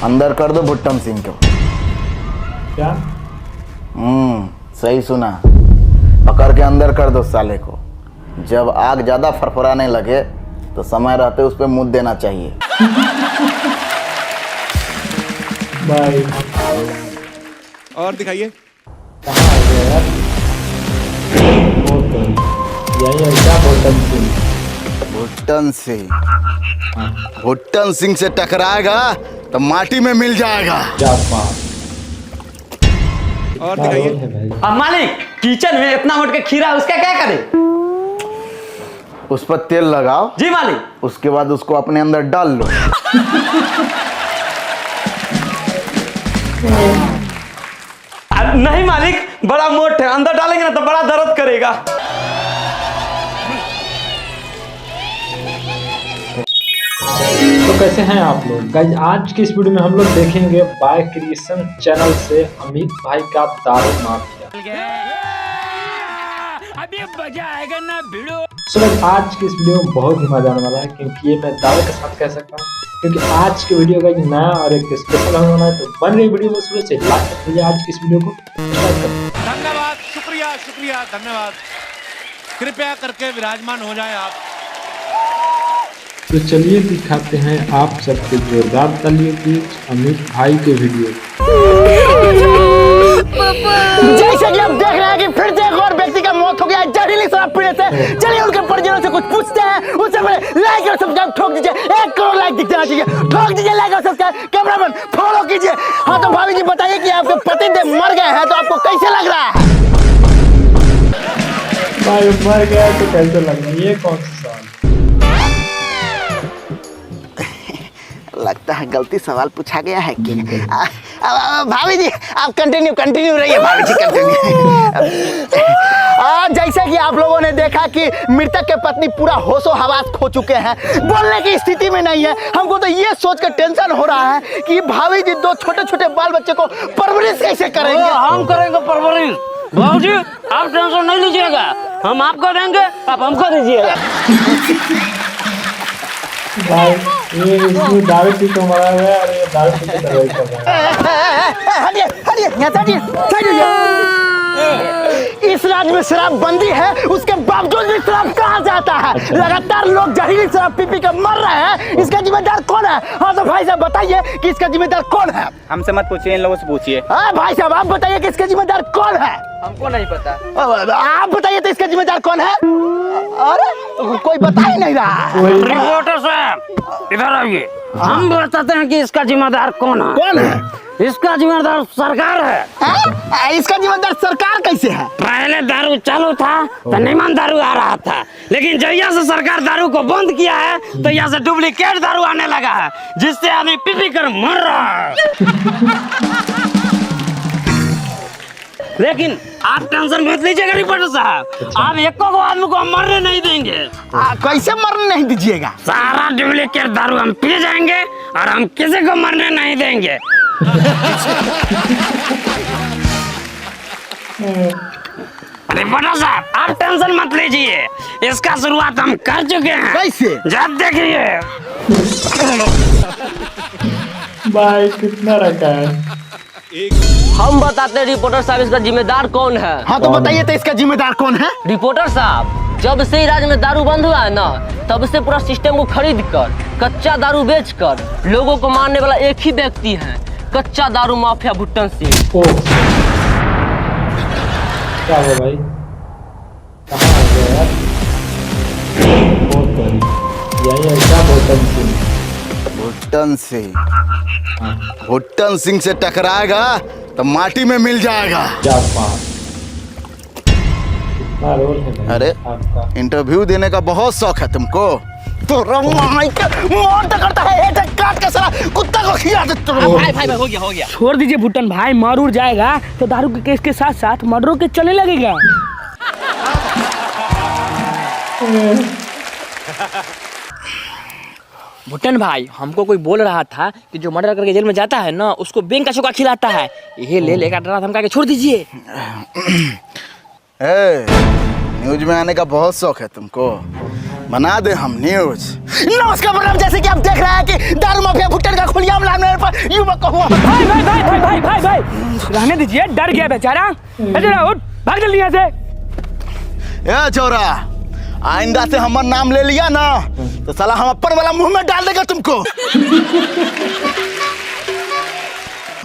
अंदर कर दो भुट्टन सिंह को। क्या? सही सुना, पकड़ के अंदर कर दो साले को। जब आग ज्यादा फरफराने लगे तो समय रहते उस पर मुँह देना चाहिए। भाई और दिखाइए। कहाँ आ गया यार? यही है क्या भुट्टन सिंह? भुट्टन सिंह, भुट्टन सिंह से टकराएगा तो माटी में मिल जाएगा। क्या बात? और दिखाइए। अब मालिक किचन में इतना मोट के खीरा उसका क्या करे? उस पर तेल लगाओ। जी मालिक। उसके बाद उसको अपने अंदर डाल लो। नहीं मालिक, बड़ा मोट है, अंदर डालेंगे ना तो बड़ा दर्द करेगा। तो कैसे हैं आप लोग गाइस? आज की इस वीडियो में हम लोग देखेंगे बाय क्रिएशन चैनल से अमित भाई का दारू माफिया। अभी मजा आएगा ना भिड़ो। सो गाइस आज की इस वीडियो में बहुत ही मजा आने वाला है, क्योंकि ये मैं दावे के साथ कह सकता हूँ, क्योंकि आज की वीडियो का एक नया और एक स्पेशल होने वाला है। तो बन रही वीडियो में शुरू से लास्ट तक मुझे आज की इस वीडियो को धन्यवाद, शुक्रिया शुक्रिया, धन्यवाद। कृपया करके विराजमान हो जाए आप। तो चलिए दिखाते हैं आप सबके जोरदार तालियों की अमित भाई के वीडियो। जैसे कि आप देख रहे हैं कि फिर से एक और व्यक्ति का मौत हो गया जहरीली शराब पीने से। चलिए उनके परिजनों से कुछ पूछते हैं। उससे पहले लाइक और सब्सक्राइब ठोक दीजिए। 1 करोड़ लाइक दिख जाना चाहिए। ठोक दीजिए लाइक और सब्सक्राइब। कैमरामैन फॉलो कीजिए। हाँ तो भाभी जी बताइए कि आपके पति देव मर गए हैं तो आपको कैसे लग रहा है? भाई मर गया तो कैसे लग रहा है? ये कौन सा सवाल? लगता है गलती सवाल पूछा गया है कि भाभी जी आप कंटिन्यू रहिए। भाभी जी कंटिन्यू। जैसे कि आप लोगों ने देखा कि मृतक के पत्नी पूरा होशो हवास खो चुके हैं, बोलने की स्थिति में नहीं है। हमको तो ये सोचकर टेंशन हो रहा है कि भाभी जी 2 छोटे बाल बच्चे को परवरिश कैसे करेंगे। हम करेंगे परवरिश। बाबूजी आप टेंशन नहीं लीजिएगा, हम आपको देंगे, आप हमको दीजिएगा। भाई ये इसमें दारू पी के मरा हुआ है और ये दारू पी के दवाई कर रहा है। हटिए यहाँ हटिए। इस राज्य में शराब बंदी है, उसके बावजूद भी शराब कहाँ जाता है? लगातार लोग जहरीली शराब पी के मर रहे हैं। इसका जिम्मेदार कौन है? हाँ तो भाई साहब बताइए कि इसका जिम्मेदार कौन है? हमसे मत पूछिए, इन लोगों से पूछिए। भाई साहब आप बताइए कि इसका जिम्मेदार कौन है? हमको नहीं पता। आप बताइए तो इसका जिम्मेदार कौन है? अरे कोई बता ही नहीं रहा। रिपोर्टर साहब इधर आइए, हम बताते हैं कि इसका जिम्मेदार कौन है। कौन है? इसका जिम्मेदार सरकार है। इसका जिम्मेदार सरकार कैसे है? पहले दारू चालू था तो नीमन दारू आ रहा था, लेकिन जब यहाँ से सरकार दारू को बंद किया है तो यहाँ से डुप्लीकेट दारू आने लगा है, जिससे आदमी पी कर मर रहा है। लेकिन आप टेंशन मत लीजिएगा रिपोर्टर साहब, आप एक को आदमी को हम मरने नहीं देंगे। कैसे मरने नहीं दीजिएगा? सारा डुप्लीकेट दारू हम पी जाएंगे और हम किसी को मरने नहीं देंगे। रिपोर्टर साहब आप टेंशन मत लीजिए, इसका शुरुआत हम कर चुके हैं। कैसे? जब देखिए। भाई कितना रखा है? हम बताते हैं रिपोर्टर साहब इसका जिम्मेदार कौन है। हाँ तो बताइए तो इसका जिम्मेदार कौन है? रिपोर्टर साहब जब से राज्य में दारू बंद हुआ है ना, तब से पूरा सिस्टम को खरीद कर कच्चा दारू बेचकर लोगों को मारने वाला एक ही व्यक्ति है, कच्चा दारू माफिया भुट्टन सिंह। ओ क्या हुआ भाई? कहाँ आ गया यार? यही है क्या भुट्टन सिंह? भुट्टन सिंह, भुट्टन सिंह से टकराएगा तो माटी में मिल जाएगा। क्या बात? कितना रोल है भाई अरे आपका? इंटरव्यू देने का बहुत शौक है तुमको? तो मौत करता है एक काट के साला कुत्ता को खिला दे। भाई हो गया। छोड़ दीजिए भुट्टन भाई, मर उड़ जाएगा तो दारू के केस के साथ साथ मर्डरों के चलने लगेगा। भुट्टन भाई हमको कोई बोल रहा था कि जो मर्डर करके जेल में जाता है ना, उसको बैंक का चोखा खिलाता है। ये ले लेकर डरा धमका के छोड़ दीजिए। न्यूज में आने का बहुत शौक है तुमको? बना दे हम न्यूज। नमस्कार प्रणाम। जैसे कि आप देख रहे हैं कि दारू माफिया भुट्टन का खुलेआम लाने पर युवक हुआ। भाई भाई भाई भाई भाई भाई भाई रहने दीजिए, डर गया बेचारा। जरा उठ, भाग जल्दी यहाँ से। ए छोरा, आइंदा से हमारा नाम ले लिया ना तो साला हम अपन वाला मुंह में डाल देगा तुमको।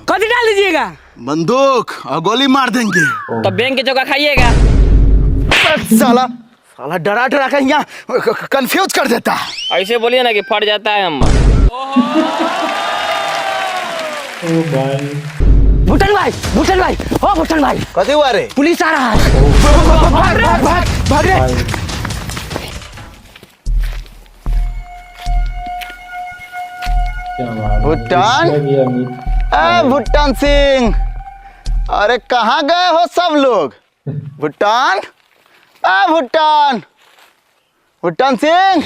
कथी डाल दीजिएगा? बंदूक और गोली मार देंगे। तो बैंक के चौका खाइएगा। साला साला डरा डरा के यहाँ कंफ्यूज कर देता है। ऐसे बोलिए ना कि फट जाता है हम। ओ भाई भूटन भाई, भूटन भाई, ओ भूटन भाई, कथी हुआ रे? पुलिस आ रहा है। भाग भाग भाग भाग रे। क्या बात है। भूटान? इसमें भी अमित। भूटान सिंह, अरे कहाँ गए हो सब लोग? भूटान, भूटान, भूटान सिंह,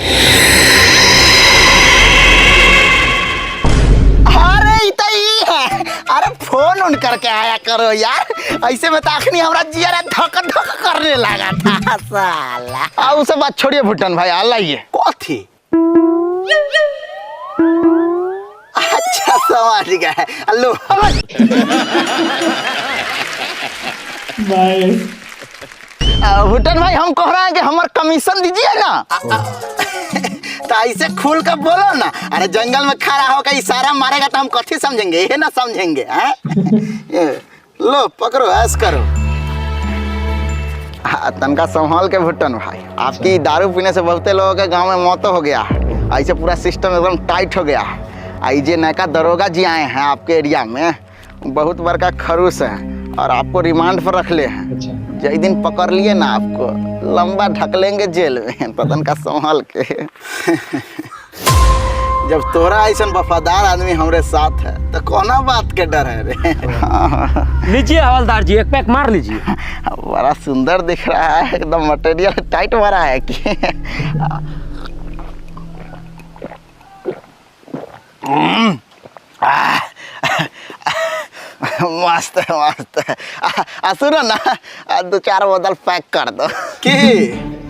अरे इतनी है। अरे फोन उन करके आया करो यार, ऐसे में ताखनी हमारा जिया धक धक करने लगा था साला। उसे बात छोड़िए भूटान भाई, आ लाइए। कथी? अच्छा समझ गए। हेलो भाई भूटान भाई, हम कह रहे हैं कि हमारा कमीशन दीजिए ना। तो ऐसे खुल कर बोलो ना। अरे जंगल में खड़ा होकर इशारा मारेगा तो हम कथी समझेंगे? ये ना समझेंगे हैं? लो पकड़ो, ऐस करो। तनका संभाल के भूटान भाई, आपकी दारू पीने से बहुते लोगों के गांव में मौत हो गया है। ऐसे पूरा सिस्टम एकदम टाइट हो गया है। आई जे नयका दरोगा जी आए हैं आपके एरिया में, बहुत बड़का खरूस है और आपको रिमांड पर रख ले हैं। अच्छा जय दिन पकड़ लिए ना आपको लंबा ढकलेंगे जेल में। पतन का संभाल के। जब तोरा ऐसा वफादार आदमी हमारे साथ है तो कौना बात के डर है रे? लीजिए हवलदार जी, एक पैक मार लीजिए। बड़ा सुंदर दिख रहा है, एकदम मटेरियल टाइट भरा है कि। मस्त है मस्त है। सुनो ना, 2-4 बोतल पैक कर दो। कि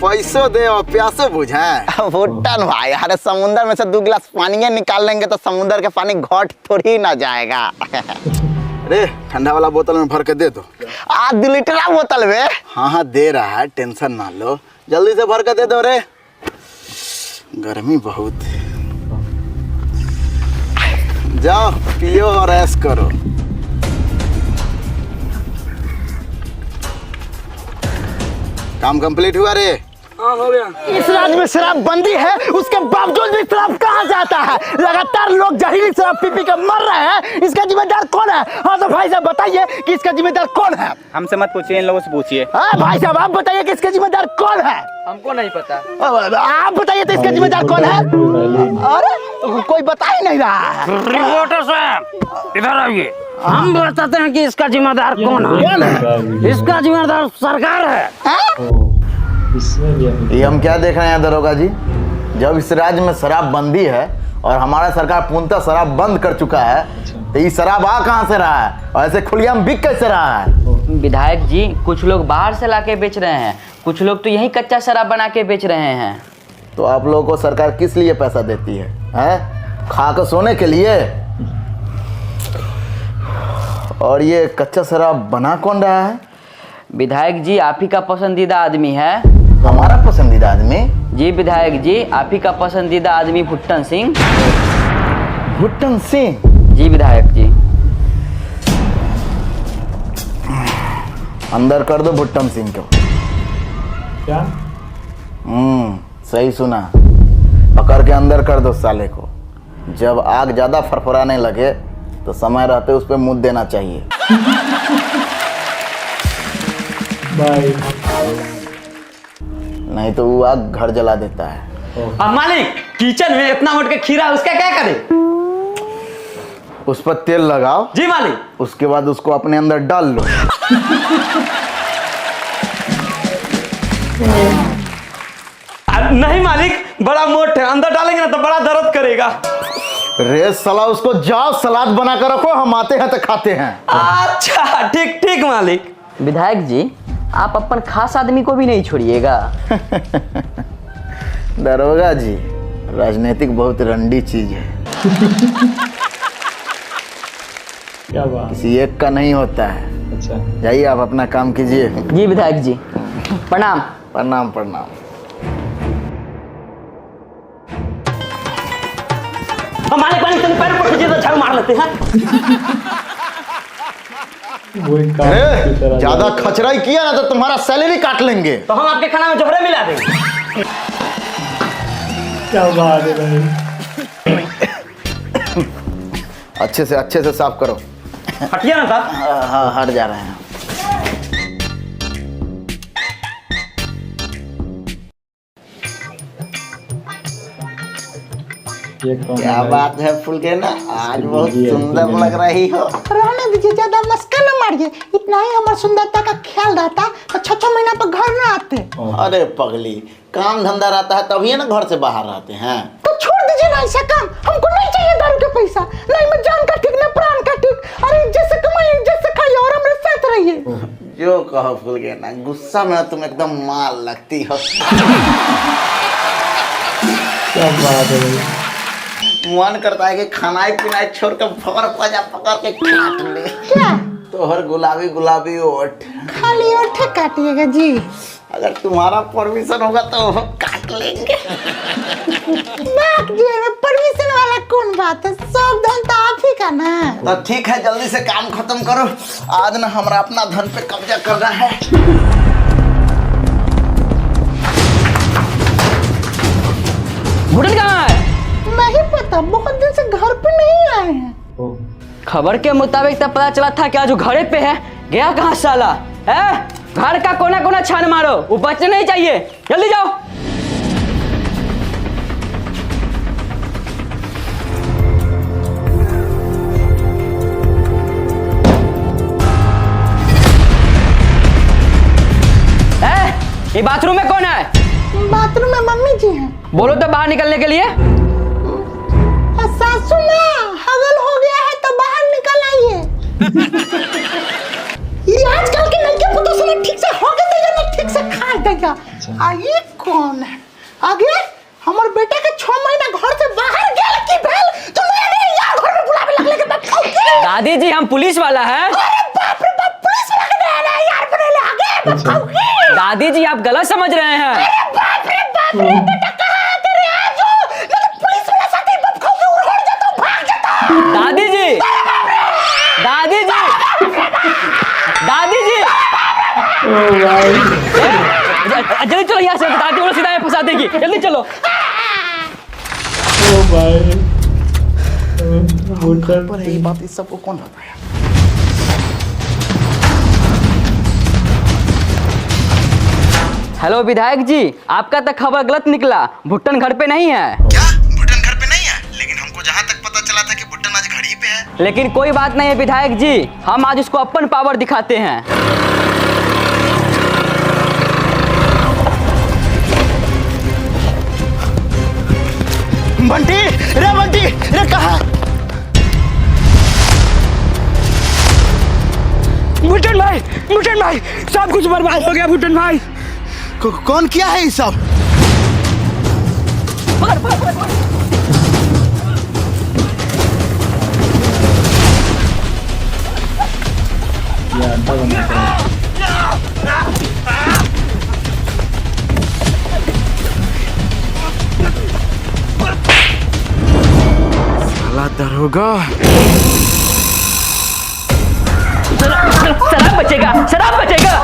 पैसों दे और प्यासो बुझे। भूटान भाई, अरे समुंदर में से 2 गिलास पानी निकाल लेंगे तो समुंदर के पानी घोट थोड़ी ना जाएगा। अरे ठंडा वाला बोतल में भर के दे दो। 2 लीटर बोतल में? हाँ दे रहा है, टेंशन ना लो, जल्दी से भर के दे दो रे, गर्मी बहुत है। जाओ पियो और ऐश करो। काम कंप्लीट हुआ रे? हाँ हो गया। इस राज्य में शराबबंदी है, उसके बावजूद भी शराब कहाँ जाता है? लगातार लोग जहरीली शराब पी पी के मर रहे हैं, इसका जिम्मेदार कौन है? हाँ तो भाई साहब बताइए कि इसका जिम्मेदार कौन है? हमसे मत पूछिए, इन लोगों से पूछिए। हाँ भाई साहब आप बताइए कि इसका जिम्मेदार कौन है? हमको नहीं पता। आप बताइए तो इसका जिम्मेदार कौन है? अरे कोई बता ही नहीं रहा है। रिपोर्टर साहब इधर आइए, हम बताते हैं कि इसका जिम्मेदार कौन है। इसका जिम्मेदार सरकार है। इसमें भी अमित। ये हम क्या देख रहे हैं दरोगा जी? जब इस राज्य में शराबबंदी है और हमारा सरकार पूर्णतः शराब बंद कर चुका है, तो ये शराब आ कहाँ से रहा है और ऐसे खुलेआम बिक कैसे रहा है? विधायक जी, कुछ लोग बाहर से लाके बेच रहे हैं, कुछ लोग तो यही कच्चा शराब बना के बेच रहे हैं। तो आप लोगों को सरकार किस लिए पैसा देती है? खा कर सोने के लिए? और ये कच्चा शराब बना कौन रहा है? विधायक जी, आप ही का पसंदीदा आदमी है। हमारा पसंदीदा आदमी? जी विधायक जी, आप ही का पसंदीदा आदमी भुट्टन सिंह। भुट्टन सिंह? जी विधायक जी। अंदर कर दो भुट्टन सिंह को। क्या? सही सुना, पकड़ के अंदर कर दो साले को। जब आग ज्यादा फरफराने लगे तो समय रहते उस पर मुँह देना चाहिए। भाई नहीं तो वो आग घर जला देता है। अब मालिक, किचन में इतना मोट के खीरा, उसका क्या करें? उस पर तेल लगाओ। जी मालिक। उसके बाद उसको अपने अंदर डाल लो। नहीं मालिक, बड़ा मोट है, अंदर डालेंगे ना तो बड़ा दर्द करेगा। रे साला, उसको जाओ सलाद बना कर रखो, हम आते हैं तो खाते हैं। अच्छा ठीक ठीक मालिक। विधायक जी, आप अपन खास आदमी को भी नहीं छोड़िएगा। दरोगा जी, राजनीतिक बहुत रंडी चीज है। क्या बात। किसी एक का नहीं होता है। अच्छा जाइए आप अपना काम कीजिए। जी विधायक जी, प्रणाम। प्रणाम प्रणाम। हमारे पानी तुम पैर पड़ तो झाड़ू मार लेते हैं। वही काम की अरे तरह ज्यादा खचराई किया ना तो तुम्हारा सैलरी काट लेंगे। तो हम आपके खाना में जोहरे मिला देंगे। क्या बात है भाई। अच्छे से साफ करो। हटिए ना साहब। हाँ हट जा रहे हैं। ये कौन क्या है? बात है फुलगेना, आज बहुत सुंदर लग रही हो। रहने दीजिए, ज्यादा मस्का न मारिए। इतना ही हमारी सुंदरता का ख्याल रहता तो 6 महीना पर घर न आते। अरे पगली, काम धंधा रहता है तभी ना घर से बाहर रहते हैं। तो छोड़ दीजिए ना ऐसा काम, हमको नहीं चाहिए दारू का पैसा। नहीं मैं जान का ठीक, न प्राण का ठीक। अरे जैसे कमाइए, जैसे खाइए और हमारे साथ रहिए। जो कहो फुलगेना, गुस्सा में तुम एकदम माल लगती हो। क्या बात है भाई। मन करता है कि खानाई पीनाई छोड़ कर फकर पजा पकड़ के काट ले। क्या तोहर गुलाबी गुलाबी ओठ खाली ओठे काटिएगा जी? अगर तुम्हारा परमिशन होगा तो काट लेंगे। बात जी में परमिशन वाला कौन बात है? सब धन तो आप ही का ना। तो ठीक है, जल्दी से काम खत्म करो। आज ना हमारा अपना धन पे कब्जा करना है। घुटन कहाँ है? नहीं पता, बहुत दिन से घर पे नहीं आए हैं। खबर के मुताबिक तब पता चला था कि आज वो घरे पे है। गया कहाँ साला है? घर का कोना कोना छान मारो, वो बचने नहीं चाहिए। जल्दी जाओ। ये बाथरूम में कौन है? बाथरूम में मम्मी जी हैं। बोलो तो बाहर निकलने के लिए। सासू माँ, हगल हो गया है तो बाहर निकल आइए। ये आजकल के लड़के को तो साला ठीक से होके देगा ना ठीक से खा देगा। ये कौन है? आगे हमारे बेटा के 6 महीना घर से बाहर गेल की भेल तो मैं यार घर में बुलावे लगले के बाप खाओगे। दादी जी हम पुलिस वाला है। अरे बाप रे बाप, पुलिस वाला के देना यार बनेले आगे बाप खाओगे। दादी जी आप गलत समझ रहे हैं। अरे बाप रे बेटा कहां है तेरे? आज नहीं तो पुलिस वाला साथ ही बाप खाओगे, उड़ जाता हूं, भाग जाता हूं। दादी जी, दादी जी, दादी जी, जल्दी चलो यहाँ से, दादी को सीधा फंसा देगी। जल्दी चलो। ओ भाई। पर ये बात इस सबको कौन बताया? हेलो विधायक जी, आपका तो खबर गलत निकला। भुट्टन घर पे नहीं है। क्या भुट्टन घर पे नहीं है? लेकिन हमको जहाँ तक पता चला था कि भुट्टन आज घर ही पे है। लेकिन कोई बात नहीं है विधायक जी, हम आज उसको अपन पावर दिखाते हैं। बंटी, रे कहा? भुट्टन भाई सब कुछ बर्बाद हो गया। भुट्टन भाई कौन किया है ये सब? ये अंडा बनना चाहिए। साला दरोगा। शराब बचेगा, शराब बचेगा।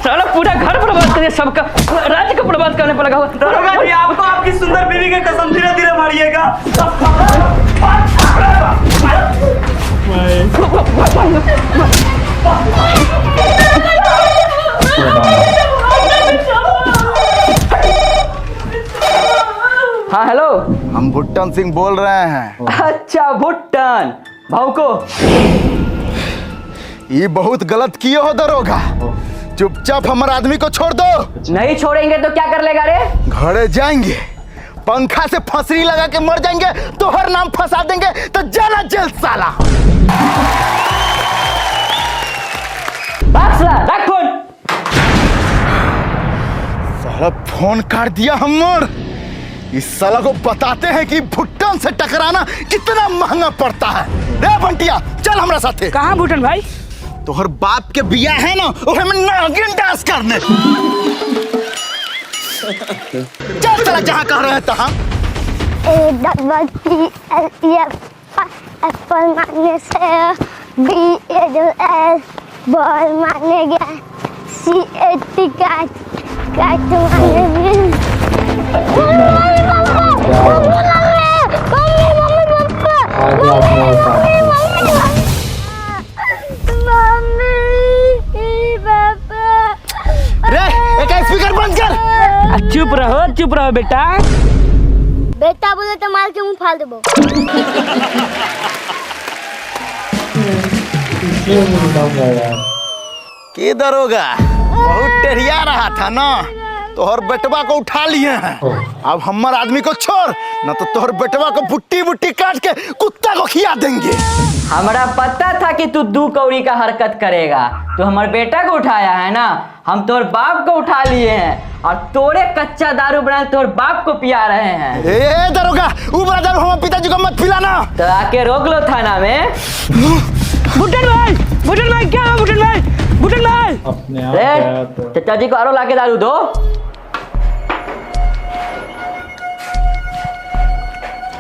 साला पूरा घर बर्बाद कर दिया, सबका राज्य का बर्बाद करने पर लगा हुआ। दरोगा जी आपको आपकी सुंदर बीवी की कसम धीरे धीरे मारिएगा। हाँ हेलो। हम भुट्टन सिंह बोल रहे हैं। अच्छा भुट्टन भाव को। ये बहुत गलत किए हो दरोगा। चुपचाप हमारे आदमी को छोड़ दो। नहीं छोड़ेंगे तो क्या कर लेगा रे? घरे जाएंगे, पंखा से फंसरी लगा के मर जाएंगे तो हर नाम फंसा देंगे तो जाना जेल साला। रख फोन। साला फोन काट दिया हमर। इस साला को बताते हैं कि भुट्टन से टकराना कितना महंगा पड़ता है। रे बंटिया चल हमरा साथे। कहाँ भूटन भाई? तोहर बाप के बिया है ना ओहे में नागिन डांस करने। चल चला जहाँ कह रहे हैं तहाँ। एप्पल मारने से BALL बॉल मारने गया CAT कैट मारने रे एक स्पीकर बंद कर। चुप रहो बेटा। बेटा बोले तो मार के मुंह फाड़ देबो। के दरोगा बहुत टेढ़िया रहा था ना, तोहर बेटवा को उठा लिए हैं। अब हमार आदमी को छोड़ ना तो तोहर बेटवा को बुट्टी बुट्टी काट के कुत्ता को खिया देंगे। हमारा पता था कि तू 2 कौड़ी का हरकत करेगा। तू हमारे बेटा को उठाया है ना, हम तोर बाप को उठा लिए हैं और तोरे कच्चा दारू बना तोर बाप को पिया रहे हैं। ए दरोगा ऊबरा दारू हमारे पिताजी को मत पिलाना। तो आके रोक लो थाना में। भूटन भाई क्या है भूटन भाई? अपने आप गया तो चाचा जी को आरो लाके दारू दो।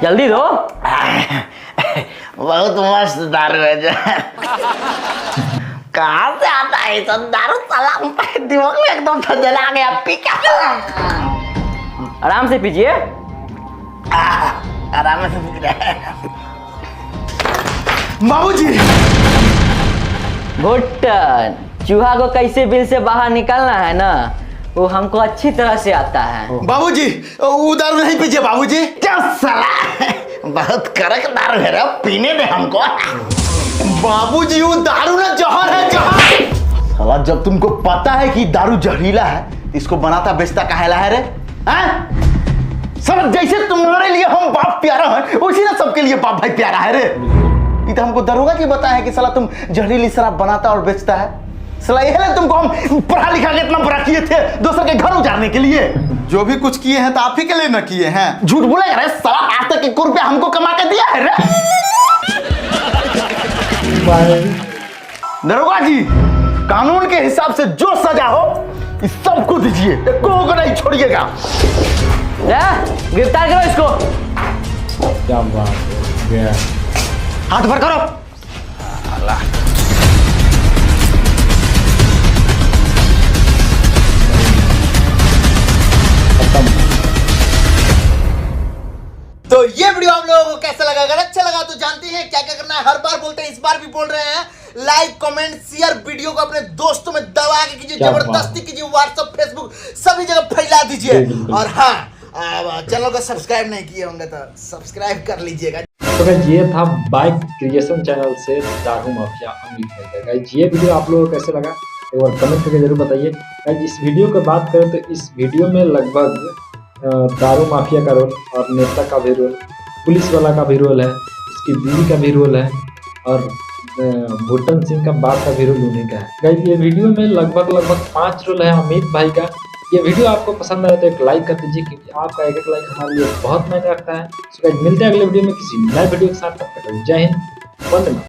जल्दी दो। बहुत मस्त दारू है जो कहाँ से आता है सब दारू? साला दिमाग में एकदम ठंडा गया। पी क्या? आराम से पीजिए। आराम से पी रहा है। बाबूजी भुट्टन, चूहा को कैसे बिल से बाहर निकालना है ना, वो हमको अच्छी तरह से आता है। बाबूजी वो दारू नहीं पीजिए बाबूजी। क्या साला बहुत कड़क दारू है रे, पीने दे हमको। बाबूजी वो दारू ना जहर है, जहर। साला जब तुमको पता है कि दारू जहरीला है, इसको बनाता बेचता काहेला है रे? हैं? सब जैसे तुम्हारे लिए हम बाप प्यारा है, उसी ना सबके लिए बाप भाई प्यारा है रे। ये तो हमको दरोगा जी बताया है कि साला तुम जहरीली शराब बनाता और बेचता है। साला ये है तुमको हम पढ़ा लिखा के इतना बड़ा किए थे दूसरे के घर उजाड़ने के लिए। जो भी कुछ किए हैं तो आप ही के लिए ना किए हैं। झूठ बोलेगा रे साला, आज तक 1 रुपया हमको कमा के दिया है रे। दरोगा जी कानून के हिसाब से जो सजा हो इस सबको दीजिए, एक को नहीं छोड़िएगा। गिरफ्तार करो इसको। क्या बात है, गया। हाथ भर करो। तो ये वीडियो आप लोगों को कैसा लगा? अगर अच्छा लगा तो जानते हैं क्या क्या करना है। हर बार बोलते हैं, इस बार भी बोल रहे हैं, लाइक कमेंट शेयर, वीडियो को अपने दोस्तों में दबा के कीजिए, जबरदस्ती कीजिए, व्हाट्सएप फेसबुक सभी जगह फैला दीजिए। और हाँ चैनल को सब्सक्राइब नहीं किए होंगे तो सब्सक्राइब कर लीजिएगा। तो गाइस ये था बाइक क्रिएशन चैनल से दारू माफिया अमित भाई। गाइस ये वीडियो आप लोगों को कैसे लगा एक बार कमेंट करके जरूर बताइए। गाइस इस वीडियो की बात करें तो इस वीडियो में लगभग दारू माफिया का रोल और नेता का भी रोल, पुलिस वाला का भी रोल है, इसकी बीवी का भी रोल है और भूटन सिंह का बाप का भी रोल उन्हीं का है। गाइस ये वीडियो में लगभग 5 रोल है अमित भाई का। ये वीडियो आपको पसंद आया तो एक लाइक कर दीजिए, क्योंकि आपका एक लाइक हमारे लिए बहुत मायने रखता है। तो गाइस मिलते हैं अगले वीडियो में किसी नए वीडियो के साथ। तब तक जय हिंद, वंदे मातरम।